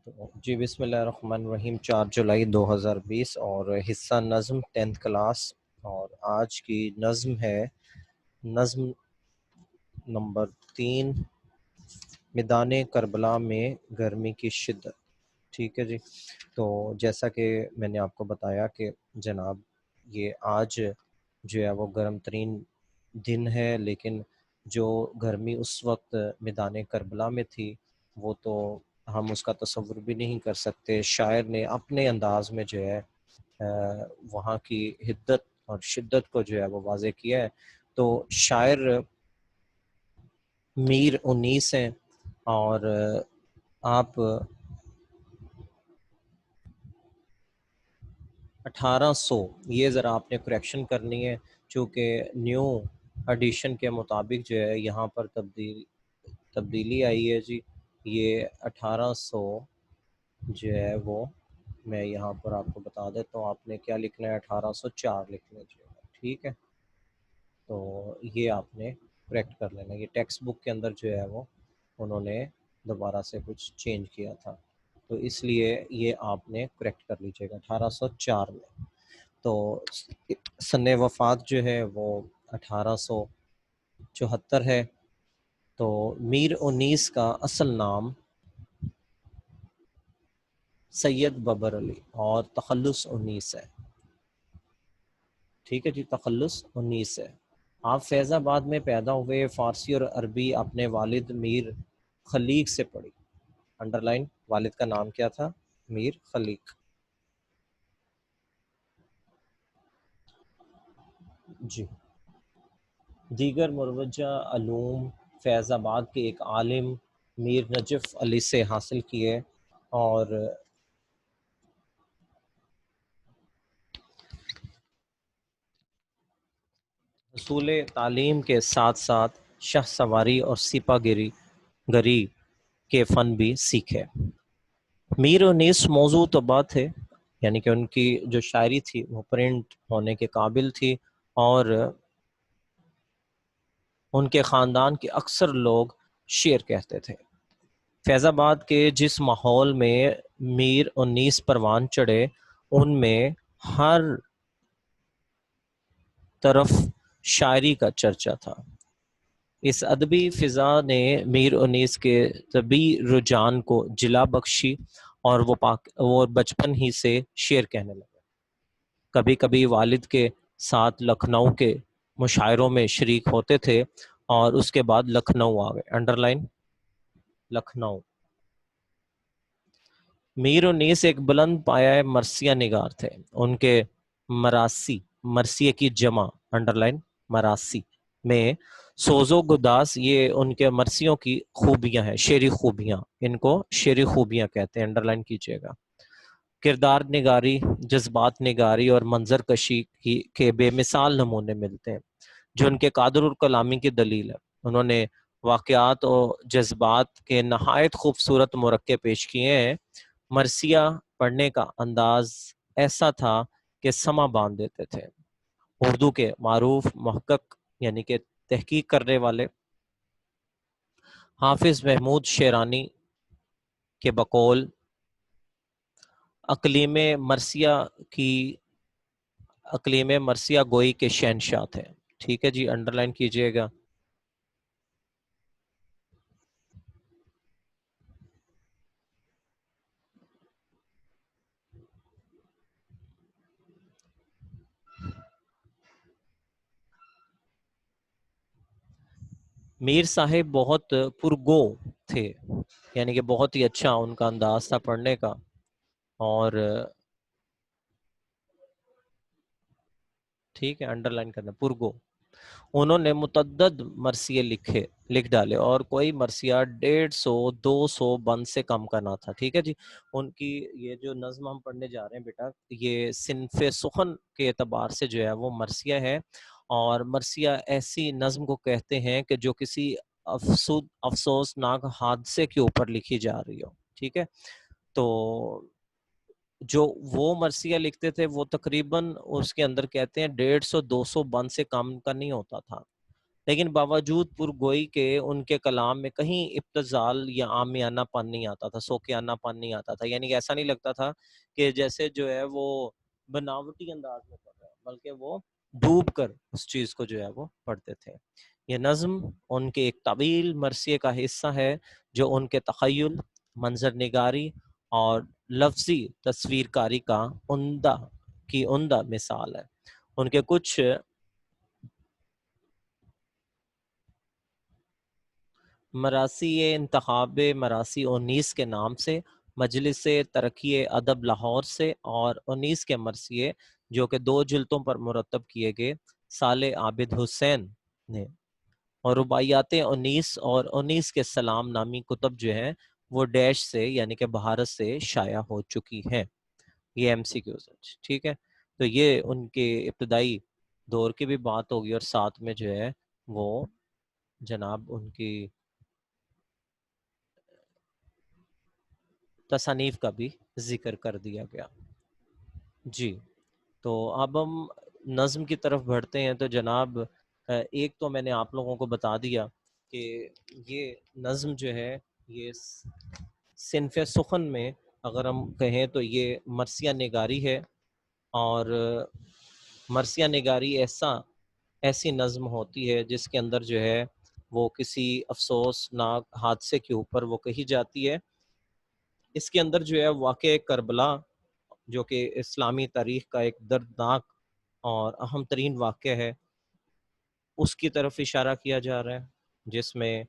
تو جی بسم اللہ الرحمن الرحیم 4 جولائی 2020 اور حصہ نظم 10th کلاس، اور آج کی نظم ہے نظم نمبر 3، میدان کربلا میں گرمی کی شدت۔ ٹھیک ہے جی، تو جیسا کہ میں نے آپ کو بتایا کہ جناب یہ آج جو ہے وہ گرم ترین دن ہے، لیکن جو گرمی اس وقت میدان کربلا میں تھی وہ تو ہم اس کا تصور بھی نہیں کر سکتے۔ شاعر نے اپنے انداز میں جو ہے وہاں کی حدت اور شدت کو جو ہے وہ واضح کیا ہے۔ تو شاعر میر 19 ہیں، اور آپ 1800، یہ ذرا آپ نے کریکشن کرنی ہے، چونکہ نیو ایڈیشن کے مطابق جو ہے یہاں پر تبدیلی آئی ہے جی۔ یہ 1800 جو ہے وہ میں یہاں پر آپ کو بتا دیتا ہوں، آپ نے کیا لکھنا ہے، 1804 لکھنا ہے۔ ٹھیک ہے، تو یہ آپ نے کریکٹ کر لینا۔ یہ ٹیکسٹ بک کے اندر جو ہے وہ انہوں نے دوبارہ سے کچھ چینج کیا تھا، تو اس لیے یہ آپ نے کریکٹ کر لیجیے گا 1804 میں۔ تو سن وفات جو ہے وہ 1874 ہے۔ تو میر 19 کا اصل نام سید ببر علی اور تخلص 19 ہے۔ ٹھیک ہے جی، تخلص 19 ہے۔ آپ فیض آباد میں پیدا ہوئے، فارسی اور عربی اپنے والد میر خلیق سے پڑھی۔ انڈر لائن، والد کا نام کیا تھا؟ میر خلیق۔ جی، دیگر مروجہ علوم فیض آباد کے ایک عالم میر نجف علی سے حاصل کیے، اور حصول تعلیم کے ساتھ ساتھ شاہ سواری اور سپہ گری کے فن بھی سیکھے۔ میر 19 موضوع طبع تھے، یعنی کہ ان کی جو شاعری تھی وہ پرنٹ ہونے کے قابل تھی، اور ان کے خاندان کے اکثر لوگ شعر کہتے تھے۔ فیض آباد کے جس ماحول میں میر 19 پروان چڑھے، ان میں ہر طرف شاعری کا چرچا تھا۔ اس ادبی فضا نے میر 19 کے طبی رجحان کو جلا بخشی، اور وہ بچپن ہی سے شعر کہنے لگے۔ کبھی کبھی والد کے ساتھ لکھنؤ کے مشاعروں میں شریک ہوتے تھے، اور اس کے بعد لکھنؤ آ گئے۔ Under line, Lucknow. میر 19 ایک بلند پایہ مرثیہ نگار تھے۔ ان کے مراسی، مرثیے کی جمع، انڈر لائن، مراسی میں سوز و گداز، یہ ان کے مرثیوں کی خوبیاں ہیں، شعری خوبیاں، ان کو شعری خوبیاں کہتے ہیں، انڈر لائن کیجیے گا۔ کردار نگاری، جذبات نگاری اور منظر کشی کے بے مثال نمونے ملتے ہیں، جو ان کے قادر الکلامی کی دلیل ہے۔ انہوں نے واقعات اور جذبات کے نہایت خوبصورت مرکب پیش کیے ہیں۔ مرثیہ پڑھنے کا انداز ایسا تھا کہ سما باندھ دیتے تھے۔ اردو کے معروف محقق، یعنی کہ تحقیق کرنے والے، حافظ محمود شیرانی کے بقول اقلیم مرثیہ گوئی کے شہنشاہ تھے۔ ٹھیک ہے جی، انڈر لائن کیجیے گا۔ میر صاحب بہت پرگو تھے، یعنی کہ بہت ہی اچھا ان کا انداز تھا پڑھنے کا، اور ٹھیک ہے، انڈر لائن کرنا، پرگو۔ انہوں نے متعدد مرثیے لکھ ڈالے، اور کوئی مرثیہ 150 200 بند سے کم کا نہ تھا۔ ٹھیک ہے جی، ان کی یہ جو نظم ہم پڑھنے جا رہے ہیں بیٹا، یہ صنف سخن کے اعتبار سے جو ہے وہ مرثیہ ہے، اور مرثیہ ایسی نظم کو کہتے ہیں کہ جو کسی افسوسناک حادثے کے اوپر لکھی جا رہی ہو۔ ٹھیک ہے، تو جو وہ مرثیہ لکھتے تھے وہ تقریباً اس کے اندر کہتے ہیں 150 200 بند سے کم کا نہیں ہوتا تھا۔ لیکن باوجود پرگوئی کے ان کے کلام میں کہیں ابتذال یا عامیانہ پن نہیں آتا تھا، سوکیانہ پن نہیں آتا تھا، یعنی کہ ایسا نہیں لگتا تھا کہ جیسے جو ہے وہ بناوٹی انداز میں پڑھ رہا ہے، بلکہ وہ ڈوب کر اس چیز کو جو ہے وہ پڑھتے تھے۔ یہ نظم ان کے ایک طویل مرثیے کا حصہ ہے جو ان کے تخیل، منظر نگاری اور لفظی تصویر کاری کا عمدہ مثال ہے۔ ان کے کچھ مراثی انتخاب مراثی 19 کے نام سے، مجلس ترقی ادب لاہور سے، اور 19 کے مرثیے جو کہ 2 جلدوں پر مرتب کیے گئے صالح عابد حسین نے، اور رباعیات 19 اور 19 کے سلام نامی کتب جو ہیں وہ ڈیش سے یعنی کہ بھارت سے شائع ہو چکی ہیں۔ یہ ایم سی کیو ٹھیک ہے۔ تو یہ ان کے ابتدائی دور کی بھی بات ہوگی، اور ساتھ میں جو ہے وہ جناب ان کی تصانیف کا بھی ذکر کر دیا گیا۔ جی، تو اب ہم نظم کی طرف بڑھتے ہیں۔ تو جناب ایک تو میں نے آپ لوگوں کو بتا دیا کہ یہ نظم جو ہے یہ صنف سخن میں اگر ہم کہیں تو یہ مرثیہ نگاری ہے، اور مرثیہ نگاری ایسی نظم ہوتی ہے جس کے اندر جو ہے وہ کسی افسوسناک حادثے کے اوپر وہ کہی جاتی ہے۔ اس کے اندر جو ہے واقع کربلا جو کہ اسلامی تاریخ کا ایک دردناک اور اہم ترین واقعہ ہے، اس کی طرف اشارہ کیا جا رہا ہے، جس میں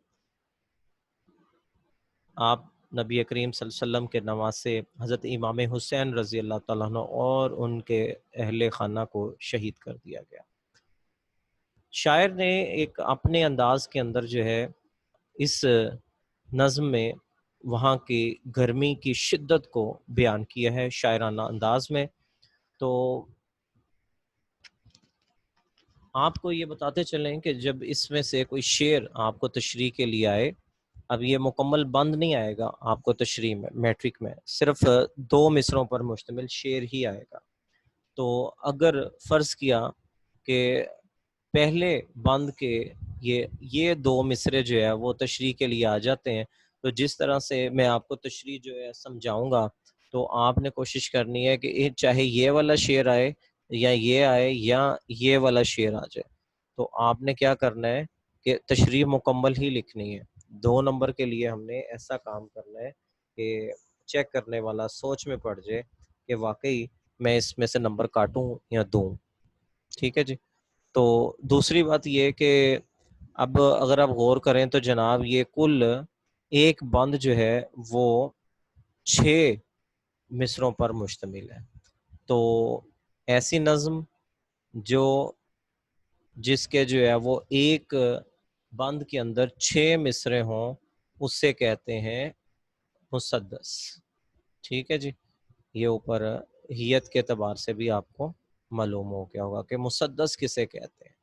آپ نبی کریم صلی اللہ علیہ وسلم کے نواسے حضرت امام حسین رضی اللہ تعالیٰ عنہ اور ان کے اہل خانہ کو شہید کر دیا گیا۔ شاعر نے ایک اپنے انداز کے اندر جو ہے اس نظم میں وہاں کی گرمی کی شدت کو بیان کیا ہے شاعرانہ انداز میں۔ تو آپ کو یہ بتاتے چلیں کہ جب اس میں سے کوئی شعر آپ کو تشریح کے لیے آئے، اب یہ مکمل بند نہیں آئے گا آپ کو تشریح میں، میٹرک میں صرف 2 مصروں پر مشتمل شعر ہی آئے گا۔ تو اگر فرض کیا کہ پہلے بند کے یہ 2 مصرے جو ہے وہ تشریح کے لیے آ جاتے ہیں، تو جس طرح سے میں آپ کو تشریح جو ہے سمجھاؤں گا، تو آپ نے کوشش کرنی ہے کہ چاہے یہ والا شعر آئے یا یہ آئے یا یہ والا شعر آ جائے، تو آپ نے کیا کرنا ہے کہ تشریح مکمل ہی لکھنی ہے۔ 2 نمبر کے لیے ہم نے ایسا کام کرنا ہے کہ چیک کرنے والا سوچ میں پڑ جائے کہ واقعی میں اس میں سے نمبر کاٹوں یا دوں۔ ٹھیک ہے جی۔ تو دوسری بات یہ کہ اب اگر آپ غور کریں تو جناب یہ کل ایک بند جو ہے وہ 6 مصروں پر مشتمل ہے۔ تو ایسی نظم جس کے جو ہے وہ ایک بند کے اندر 6 مصرے ہوں، اس سے کہتے ہیں مسدس۔ ٹھیک ہے جی، یہ اوپر ہیت کے اعتبار سے بھی آپ کو معلوم ہو گیا ہوگا کہ مسدس کسے کہتے ہیں۔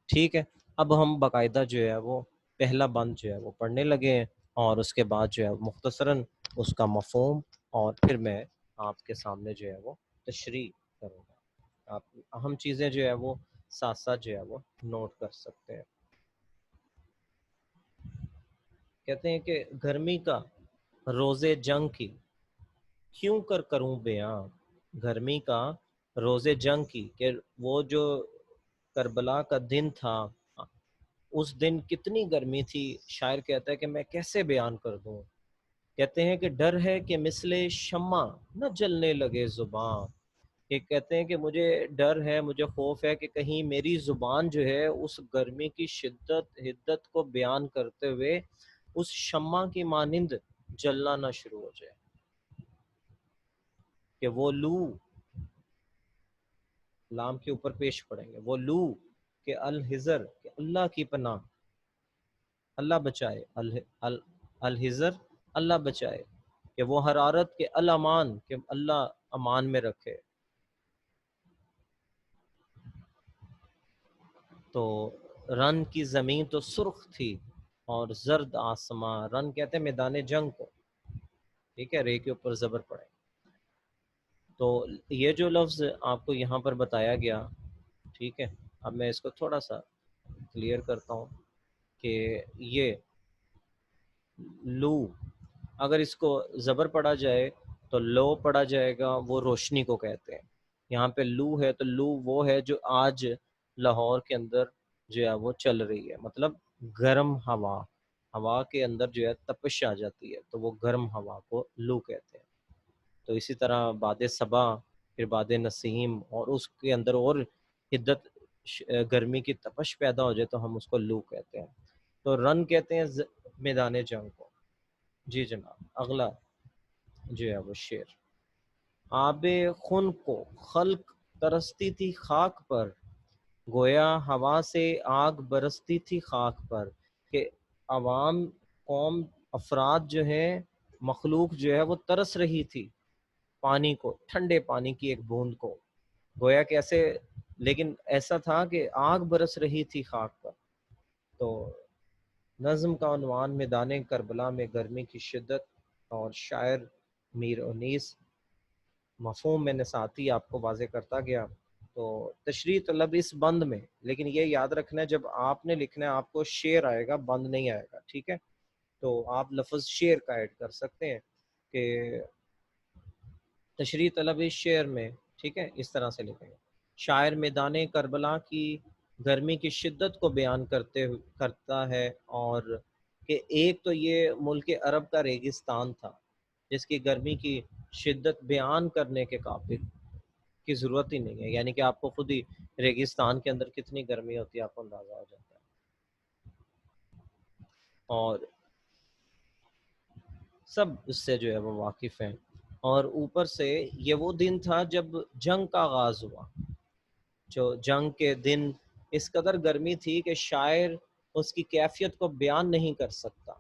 ٹھیک ہے، اب ہم باقاعدہ جو ہے وہ پہلا بند جو ہے وہ پڑھنے لگے ہیں، اور اس کے بعد جو ہے مختصراً اس کا مفہوم، اور پھر میں آپ کے سامنے جو ہے وہ تشریح کروں گا۔ آپ اہم چیزیں جو ہے وہ ساتھ ساتھ جو ہے وہ نوٹ کر سکتے ہیں۔ کہتے ہیں کہ گرمی کا روز جنگ کی کیوں کر کروں بیاں، گرمی کا روز جنگ کی، کہ وہ جو کربلا کا دن تھا، اس دن کتنی گرمی تھی، شاعر کہتا ہے کہ میں کیسے بیان کر دوں۔ کہتے ہیں کہ ڈر ہے کہ مثل شمع نہ جلنے لگے زباں، کہ کہتے ہیں کہ مجھے ڈر ہے، مجھے خوف ہے کہ کہیں میری زبان جو ہے اس گرمی کی شدت حدت کو بیان کرتے ہوئے اس شمع کی مانند جلنا نہ شروع ہو جائے، کہ وہ لو، لام کے اوپر پیش پڑیں گے، وہ لو کہ الحذر، کہ اللہ کی پناہ، اللہ بچائے، الحذر اللہ بچائے، کہ وہ حرارت کے الامان، کہ اللہ امان میں رکھے۔ تو رن کی زمین تو سرخ تھی اور زرد آسماں، رن کہتے ہیں میدان جنگ کو، ٹھیک ہے، رے کے اوپر زبر پڑے۔ تو یہ جو لفظ آپ کو یہاں پر بتایا گیا، ٹھیک ہے، اب میں اس کو تھوڑا سا کلیئر کرتا ہوں کہ یہ لو اگر اس کو زبر پڑھا جائے تو لو پڑھا جائے گا، وہ روشنی کو کہتے ہیں. یہاں پہ لو ہے تو لو وہ ہے جو آج لاہور کے اندر جو ہے وہ چل رہی ہے، مطلب گرم ہوا، ہوا کے اندر جو ہے تپش آ جاتی ہے تو وہ گرم ہوا کو لو کہتے ہیں. تو اسی طرح باد صبا، پھر باد نسیم، اور اس کے اندر اور حدت گرمی کی تپش پیدا ہو جائے تو ہم اس کو لو کہتے ہیں. تو رن کہتے ہیں میدان جنگ کو. جی جناب اگلا جو ہے وہ شعر. آب خون کو خلق ترستی تھی خاک پر، گویا ہوا سے آگ برستی تھی خاک پر. کہ عوام، قوم، افراد جو ہیں، مخلوق جو ہے وہ ترس رہی تھی پانی کو، ٹھنڈے پانی کی ایک بوند کو. گویا کیسے، لیکن ایسا تھا کہ آگ برس رہی تھی خاک پر. تو نظم کا عنوان میدان کربلا میں گرمی کی شدت، اور شاعر میر انیس. مفہوم میں نے ساتھی آپ کو واضح کرتا گیا. تو تشریح طلب اس بند میں، لیکن یہ یاد رکھنا ہے جب آپ نے لکھنا ہے آپ کو شعر آئے گا، بند نہیں آئے گا، ٹھیک ہے. تو آپ لفظ شعر کا ایڈ کر سکتے ہیں کہ تشریح طلب اس شعر میں، ٹھیک ہے، اس طرح سے لکھیں گے. شاعر میدان کربلا کی گرمی کی شدت کو بیان کرتا ہے، اور کہ ایک تو یہ ملک عرب کا ریگستان تھا جس کی گرمی کی شدت بیان کرنے کے قابل کی ضرورت ہی نہیں ہے. یعنی کہ آپ کو خود ہی ریگستان کے اندر کتنی گرمی ہوتی ہے آپ کو اندازہ ہو جاتا ہے. اور سب اس سے جو ہے وہ واقف ہیں. اور اوپر سے یہ وہ دن تھا جب جنگ کا آغاز ہوا. جو جنگ کے دن اس قدر گرمی تھی کہ شاعر اس کی کیفیت کو بیان نہیں کر سکتا.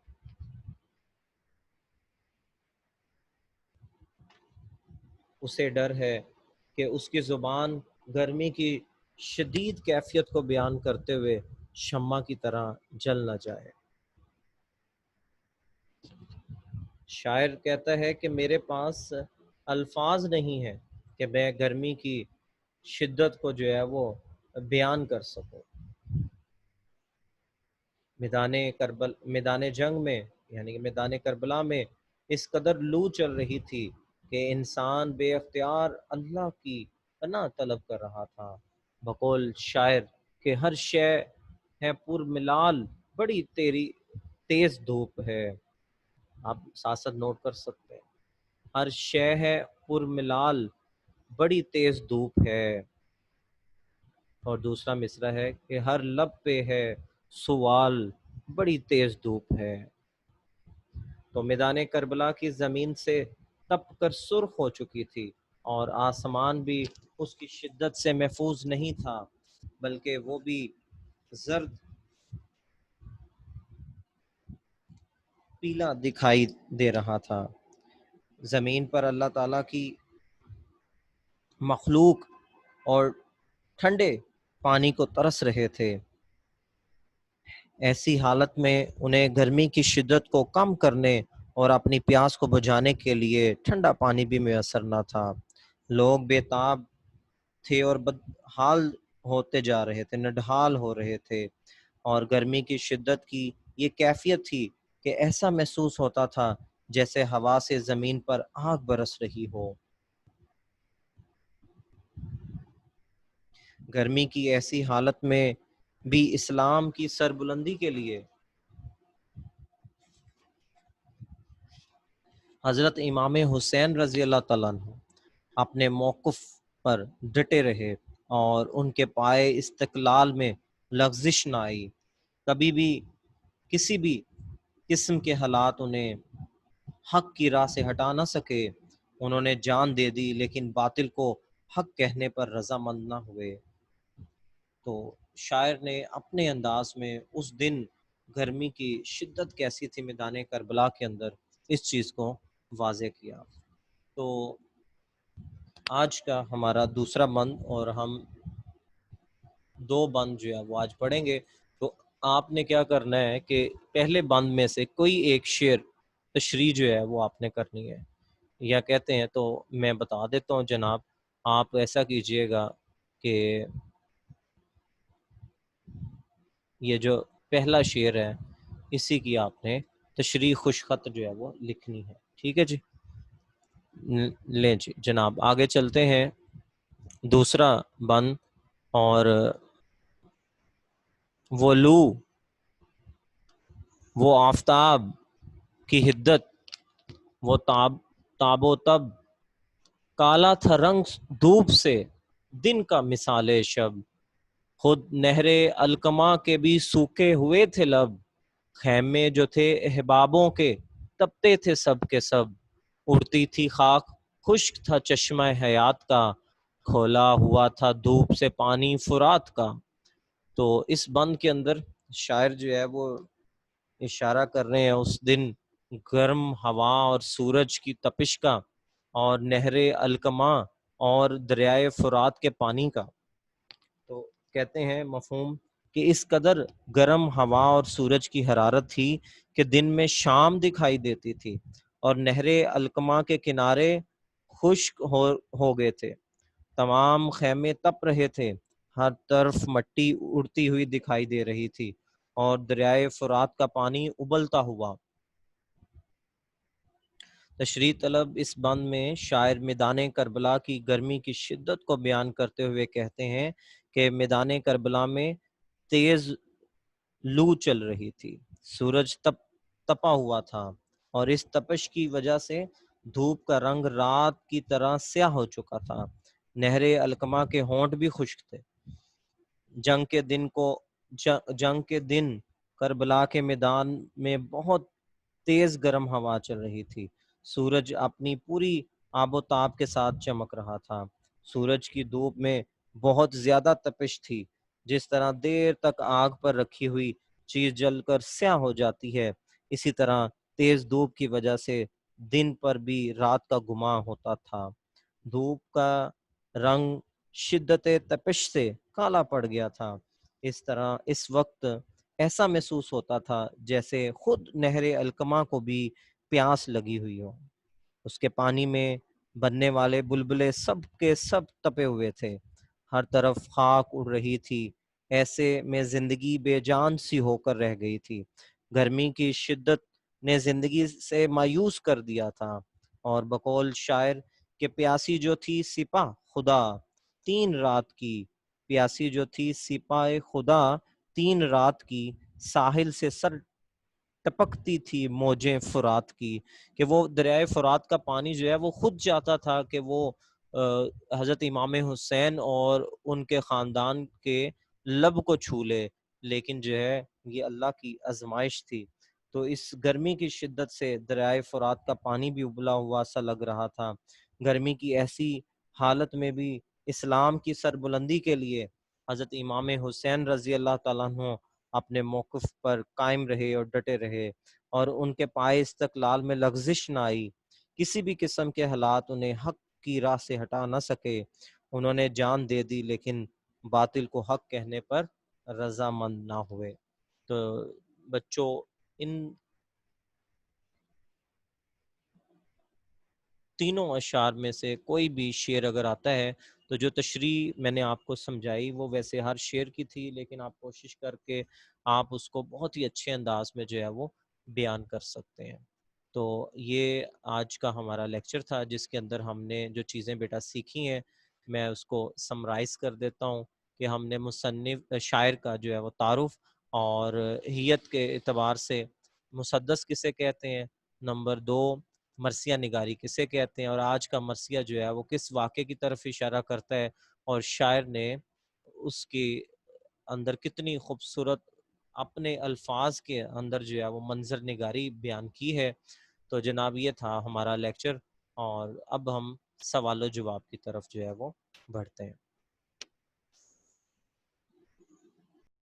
اسے ڈر ہے کہ اس کی زبان گرمی کی شدید کیفیت کو بیان کرتے ہوئے شمع کی طرح جل نہ جائے. شاعر کہتا ہے کہ میرے پاس الفاظ نہیں ہیں کہ میں گرمی کی شدت کو جو ہے وہ بیان کر سکوں. میدان جنگ میں، یعنی کہ میدان کربلا میں اس قدر لو چل رہی تھی کہ انسان بے اختیار اللہ کی پناہ طلب کر رہا تھا. بقول شاعر کہ ہر شے ہے پر ملال، بڑی تیری تیز دھوپ ہے. آپ ساتھ ساتھ نوٹ کر سکتے ہیں، ہر شے ہے پر ملال، بڑی تیز دھوپ ہے. اور دوسرا مصرع ہے کہ ہر لب پہ ہے سوال، بڑی تیز دھوپ ہے. تو میدان کربلا کی زمین سے تپ کر سرخ ہو چکی تھی، اور آسمان بھی اس کی شدت سے محفوظ نہیں تھا، بلکہ وہ بھی زرد پیلا دکھائی دے رہا تھا. زمین پر اللہ تعالیٰ کی مخلوق اور ٹھنڈے پانی کو ترس رہے تھے. ایسی حالت میں انہیں گرمی کی شدت کو کم کرنے اور اپنی پیاس کو بجھانے کے لیے ٹھنڈا پانی بھی میسر نہ تھا. لوگ بے تاب تھے اور بدحال ہوتے جا رہے تھے، نڈھال ہو رہے تھے. اور گرمی کی شدت کی یہ کیفیت تھی کہ ایسا محسوس ہوتا تھا جیسے ہوا سے زمین پر آگ برس رہی ہو. گرمی کی ایسی حالت میں بھی اسلام کی سربلندی کے لیے حضرت امام حسین رضی اللہ تعالیٰ عنہ اپنے موقف پر ڈٹے رہے، اور ان کے پائے استقلال میں لغزش نہ آئی. کبھی بھی کسی بھی قسم کے حالات انہیں حق کی راہ سے ہٹا نہ سکے. انہوں نے جان دے دی لیکن باطل کو حق کہنے پر رضامند نہ ہوئے. تو شاعر نے اپنے انداز میں اس دن گرمی کی شدت کیسی تھی میدان کربلا کے اندر اس چیز کو واضح کیا. تو آج کا ہمارا دوسرا بند، اور ہم دو بند جو ہے وہ آج پڑھیں گے. تو آپ نے کیا کرنا ہے کہ پہلے بند میں سے کوئی ایک شعر تشریح جو ہے وہ آپ نے کرنی ہے، یا کہتے ہیں تو میں بتا دیتا ہوں جناب. آپ ایسا کیجئے گا کہ یہ جو پہلا شعر ہے اسی کی آپ نے تشریح خوش خط جو ہے وہ لکھنی ہے. ٹھیک ہے جی. لیں جی جناب آگے چلتے ہیں. دوسرا بند اور وہ لو وہ آفتاب کی حدت وہ تاب و تب کالا تھا رنگ دھوپ سے دن کا مثال شب خود نہر الکما کے بھی سوکھے ہوئے تھے لب خیمے جو تھے احبابوں کے تپتے تھے سب کے سب اڑتی تھی خاک خشک تھا چشمہ حیات کا کھولا ہوا تھا دھوپ سے پانی فرات کا. تو اس بند کے اندر شاعر جو ہے وہ اشارہ کر رہے ہیں اس دن گرم ہوا اور سورج کی تپش کا اور نہر الکما اور دریائے فرات کے پانی کا. تو کہتے ہیں مفہوم کہ اس قدر گرم ہوا اور سورج کی حرارت تھی کہ دن میں شام دکھائی دیتی تھی اور نہر الکما کے کنارے خشک ہو گئے تھے. تمام خیمے تپ رہے تھے. ہر طرف مٹی اڑتی ہوئی دکھائی دے رہی تھی اور دریائے فرات کا پانی ابلتا ہوا. تشریح طلب اس بند میں شاعر میدان کربلا کی گرمی کی شدت کو بیان کرتے ہوئے کہتے ہیں کہ میدان کربلا میں تیز لو چل رہی تھی. سورج تپا ہوا تھا اور اس تپش کی وجہ سے دھوپ کا رنگ رات کی طرح سیاہ ہو چکا تھا. نہر الکما کے ہونٹ بھی خشک تھے. جنگ کے دن کربلا کے میدان میں بہت تیز گرم ہوا چل رہی تھی. سورج اپنی پوری آب و تاب کے ساتھ چمک رہا تھا. سورج کی دھوپ میں بہت زیادہ تپش تھی. جس طرح دیر تک آگ پر رکھی ہوئی چیز جل کر سیاہ ہو جاتی ہے اسی طرح تیز دھوپ کی وجہ سے دن پر بھی رات کا گماں ہوتا تھا. دھوپ کا رنگ شدت تپش سے کالا پڑ گیا تھا. اس طرح اس وقت ایسا محسوس ہوتا تھا جیسے خود نہر الکما کو بھی پیاس لگی ہوئی ہو. اس کے پانی میں بننے والے بلبلے سب کے سب تپے ہوئے تھے. ہر طرف خاک اڑ رہی تھی. ایسے میں زندگی بے جان سی ہو کر رہ گئی تھی. گرمی کی شدت نے زندگی سے مایوس کر دیا تھا اور بقول شاعر کہ پیاسی جو تھی سپاہ خدا 3 رات کی پیاسی جو تھی سپاہ خدا 3 رات کی ساحل سے سر ٹپکتی تھی موجیں فرات کی. کہ وہ دریائے فرات کا پانی جو ہے وہ خود چاہتا تھا کہ وہ حضرت امام حسین اور ان کے خاندان کے لب کو چھو لے لیکن جو ہے یہ اللہ کی آزمائش تھی. تو اس گرمی کی شدت سے دریائے فرات کا پانی بھی ابلا ہوا سا لگ رہا تھا. گرمی کی ایسی حالت میں بھی اسلام کی سربلندی کے لیے حضرت امام حسین رضی اللہ تعالیٰ عنہ اپنے موقف پر قائم رہے اور ڈٹے رہے اور ان کے پائے استقلال میں لغزش نہ آئی. کسی بھی قسم کے حالات انہیں حق کی راہ سے ہٹا نہ سکے. انہوں نے جان دے دی لیکن باطل کو حق کہنے پر رضامند نہ ہوئے. تو بچوں ان تینوں اشعار میں سے کوئی بھی شعر اگر آتا ہے تو جو تشریح میں نے آپ کو سمجھائی وہ ویسے ہر شعر کی تھی لیکن آپ کوشش کر کے آپ اس کو بہت ہی اچھے انداز میں جو ہے وہ بیان کر سکتے ہیں. تو یہ آج کا ہمارا لیکچر تھا جس کے اندر ہم نے جو چیزیں بیٹا سیکھی ہیں میں اس کو سمرائز کر دیتا ہوں کہ ہم نے مصنف شاعر کا جو ہے وہ تعارف اور حیت کے اعتبار سے مسدس کسے کہتے ہیں, نمبر 2 مرثیہ نگاری کسے کہتے ہیں اور آج کا مرثیہ جو ہے وہ کس واقعے کی طرف اشارہ کرتا ہے اور شاعر نے اس کے اندر کتنی خوبصورت اپنے الفاظ کے اندر جو ہے وہ منظر نگاری بیان کی ہے. تو جناب یہ تھا ہمارا لیکچر اور اب ہم سوال و جواب کی طرف جو ہے وہ بڑھتے ہیں.